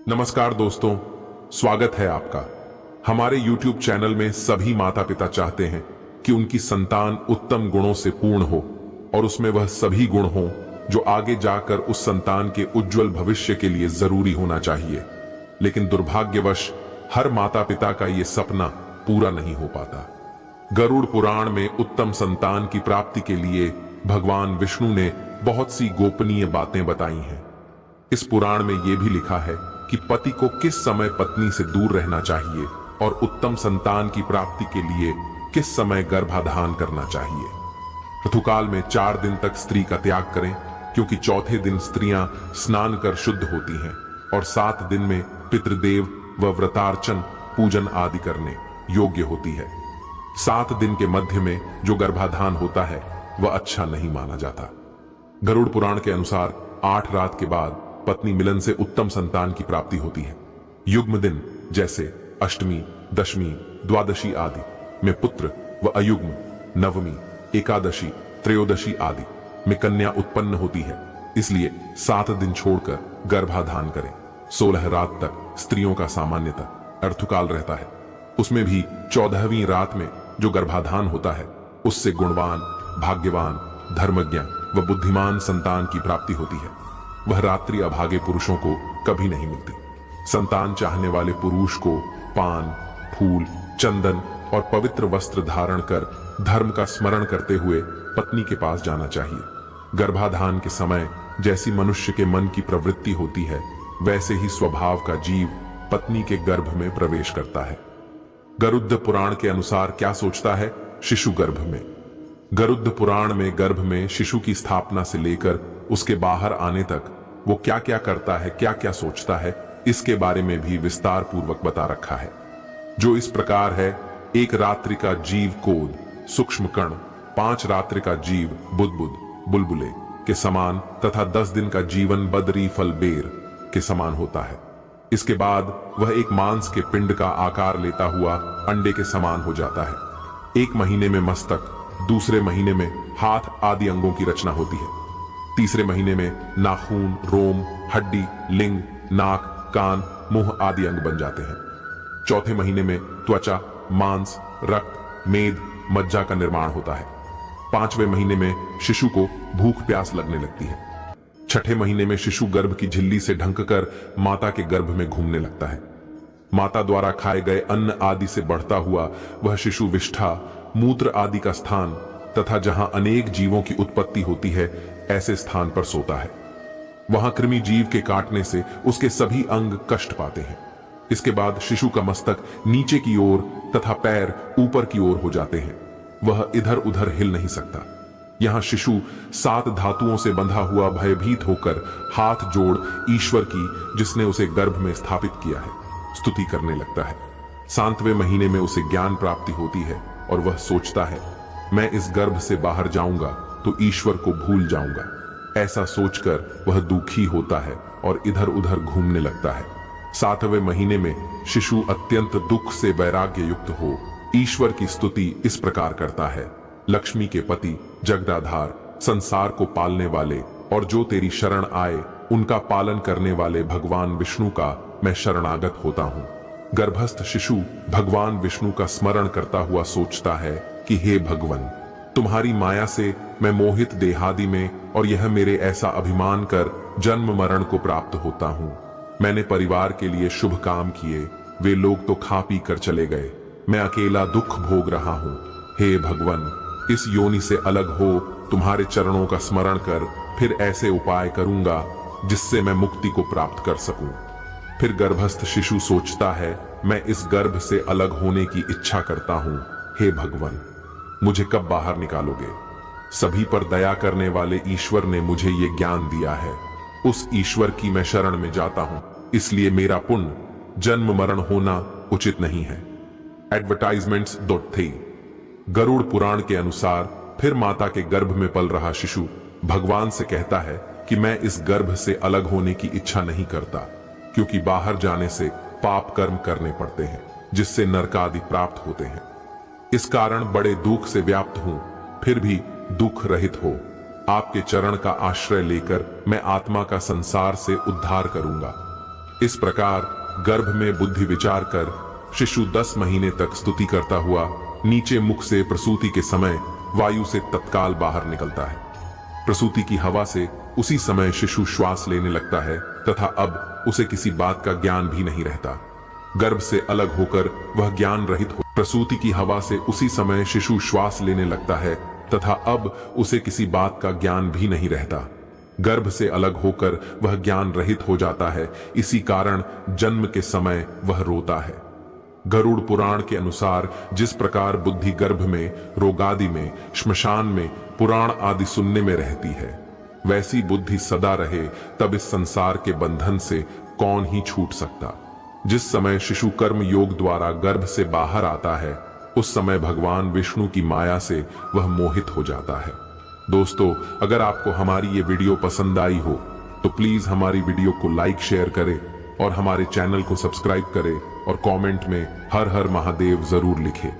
नमस्कार दोस्तों, स्वागत है आपका। हमारे YouTube चैनल में सभी माता पिता चाहते हैं कि उनकी संतान उत्तम गुणों से पूर्ण हो और उसमें वह सभी गुण हों जो आगे जाकर उस संतान के उज्जवल भविष्य के लिए जरूरी होना चाहिए। लेकिन दुर्भाग्यवश हर माता पिता का ये सपना पूरा नहीं हो पाता। गरुड़ पुराण में उत्तम संतान की प्राप्ति के लिए भगवान विष्णु ने बहुत सी गोपनीय बातें बताई हैं। इस पुराण में यह भी लिखा है कि पति को किस समय पत्नी से दूर रहना चाहिए और उत्तम संतान की प्राप्ति के लिए किस समय गर्भाधान करना चाहिए। ऋतुकाल में 4 दिन तक स्त्री का त्याग करें, क्योंकि चौथे दिन स्त्रियां स्नान कर शुद्ध होती हैं और 7 दिन में पितृदेव व व्रतार्चन पूजन आदि करने योग्य होती है। 7 दिन के मध्य में जो गर्भाधान होता है वह अच्छा नहीं माना जाता। गरुड़ पुराण के अनुसार 8 रात के बाद पत्नी मिलन से उत्तम संतान की प्राप्ति होती है। युग्म दिन जैसे अष्टमी, दशमी, द्वादशी आदि में पुत्र व अयुग्म नवमी, एकादशी, त्रयोदशी आदि में कन्या उत्पन्न होती है। इसलिए 7 दिन छोड़कर गर्भाधान करें। 16 रात तक स्त्रियों का सामान्यतः ऋतुकाल रहता है। उसमें भी 14वीं रात में जो गर्भाधान होता है उससे गुणवान, भाग्यवान, धर्मज्ञ व बुद्धिमान संतान की प्राप्ति होती है। वह रात्रि अभागे पुरुषों को कभी नहीं मिलती। संतान चाहने वाले पुरुष को पान, फूल, चंदन और पवित्र वस्त्र धारण कर धर्म का स्मरण करते हुए पत्नी के पास जाना चाहिए। गर्भाधान के समय जैसी मनुष्य के मन की प्रवृत्ति होती है वैसे ही स्वभाव का जीव पत्नी के गर्भ में प्रवेश करता है। गरुड़ पुराण के अनुसार क्या सोचता है शिशु गर्भ में। गरुड़ पुराण में गर्भ में शिशु की स्थापना से लेकर उसके बाहर आने तक वो क्या क्या करता है, क्या क्या सोचता है, इसके बारे में भी विस्तार पूर्वक बता रखा है। जो इस प्रकार है: 1 रात्रि का जीव कोद सूक्ष्म कण, 5 रात्रि का जीव बुदबुद बुलबुले के समान तथा 10 दिन का जीवन बदरी फल बेर के समान होता है। इसके बाद वह एक मांस के पिंड का आकार लेता हुआ अंडे के समान हो जाता है। 1 महीने में मस्तक, दूसरे महीने में हाथ आदि अंगों की रचना होती है। तीसरे महीने में नाखून, रोम, हड्डी, लिंग, नाक, कान, मुंह आदि अंग बन जाते हैं। चौथे महीने में त्वचा, मांस, रक्त, मेद, मज्जा का निर्माण होता है। 5वें महीने में शिशु को भूख प्यास लगने लगती है। 6ठे महीने में शिशु गर्भ की झिल्ली से ढंककर माता के गर्भ में घूमने लगता है। माता द्वारा खाए गए अन्न आदि से बढ़ता हुआ वह शिशु विष्ठा, मूत्र आदि का स्थान तथा जहां अनेक जीवों की उत्पत्ति होती है ऐसे स्थान पर सोता है। वहां कृमि जीव के काटने से उसके सभी अंग कष्ट पाते हैं। इसके बाद शिशु का मस्तक नीचे की ओर तथा पैर ऊपर की ओर हो जाते हैं। वह इधर उधर हिल नहीं सकता। यहां शिशु 7 धातुओं से बंधा हुआ भयभीत होकर हाथ जोड़ ईश्वर की, जिसने उसे गर्भ में स्थापित किया है, स्तुति करने लगता है। 7वें महीने में उसे ज्ञान प्राप्ति होती है और वह सोचता है, मैं इस गर्भ से बाहर जाऊंगा तो ईश्वर को भूल जाऊंगा। ऐसा सोचकर वह दुखी होता है और इधर उधर घूमने लगता है। 7वें महीने में शिशु अत्यंत दुख से वैराग्य युक्त हो ईश्वर की स्तुति इस प्रकार करता है: लक्ष्मी के पति, जगदाधार, संसार को पालने वाले और जो तेरी शरण आए उनका पालन करने वाले भगवान विष्णु का मैं शरणागत होता हूं। गर्भस्थ शिशु भगवान विष्णु का स्मरण करता हुआ सोचता है कि हे भगवान, तुम्हारी माया से मैं मोहित देहादि में और यह मेरे ऐसा अभिमान कर जन्म मरण को प्राप्त होता हूं। मैंने परिवार के लिए शुभ काम किए, वे लोग तो खा पी कर चले गए, मैं अकेला दुख भोग रहा हूं। हे भगवान, इस योनि से अलग हो तुम्हारे चरणों का स्मरण कर फिर ऐसे उपाय करूंगा जिससे मैं मुक्ति को प्राप्त कर सकूं। फिर गर्भस्थ शिशु सोचता है, मैं इस गर्भ से अलग होने की इच्छा करता हूं। हे भगवान, मुझे कब बाहर निकालोगे? सभी पर दया करने वाले ईश्वर ने मुझे ये ज्ञान दिया है। उस ईश्वर की मैं शरण में जाता हूं, इसलिए मेरा पुण्य जन्म मरण होना उचित नहीं है। एडवर्टाइजमेंट्स .3 गरुड़ पुराण के अनुसार फिर माता के गर्भ में पल रहा शिशु भगवान से कहता है कि मैं इस गर्भ से अलग होने की इच्छा नहीं करता, क्योंकि बाहर जाने से पाप कर्म करने पड़ते हैं जिससे नरक आदि प्राप्त होते हैं। इस कारण बड़े दुख से व्याप्त हूं, फिर भी दुख रहित हो आपके चरण का आश्रय लेकर मैं आत्मा का संसार से उद्धार करूंगा। इस प्रकार गर्भ में बुद्धि विचार कर शिशु 10 महीने तक स्तुति करता हुआ नीचे मुख से प्रसूति के समय वायु से तत्काल बाहर निकलता है। प्रसूति की हवा से उसी समय शिशु श्वास लेने लगता है तथा अब उसे किसी बात का ज्ञान भी नहीं रहता। गर्भ से अलग होकर वह ज्ञान रहित हो। प्रसूति की हवा से उसी समय शिशु श्वास लेने लगता है तथा अब उसे किसी बात का ज्ञान भी नहीं रहता। गर्भ से अलग होकर वह ज्ञान रहित हो जाता है। इसी कारण जन्म के समय वह रोता है। गरुड़ पुराण के अनुसार जिस प्रकार बुद्धि गर्भ में, रोगादि में, श्मशान में, पुराण आदि सुनने में रहती है, वैसी बुद्धि सदा रहे तब इस संसार के बंधन से कौन ही छूट सकता। जिस समय शिशु कर्म योग द्वारा गर्भ से बाहर आता है उस समय भगवान विष्णु की माया से वह मोहित हो जाता है। दोस्तों, अगर आपको हमारी ये वीडियो पसंद आई हो तो प्लीज हमारी वीडियो को लाइक शेयर करें और हमारे चैनल को सब्सक्राइब करें और कमेंट में हर हर महादेव जरूर लिखें।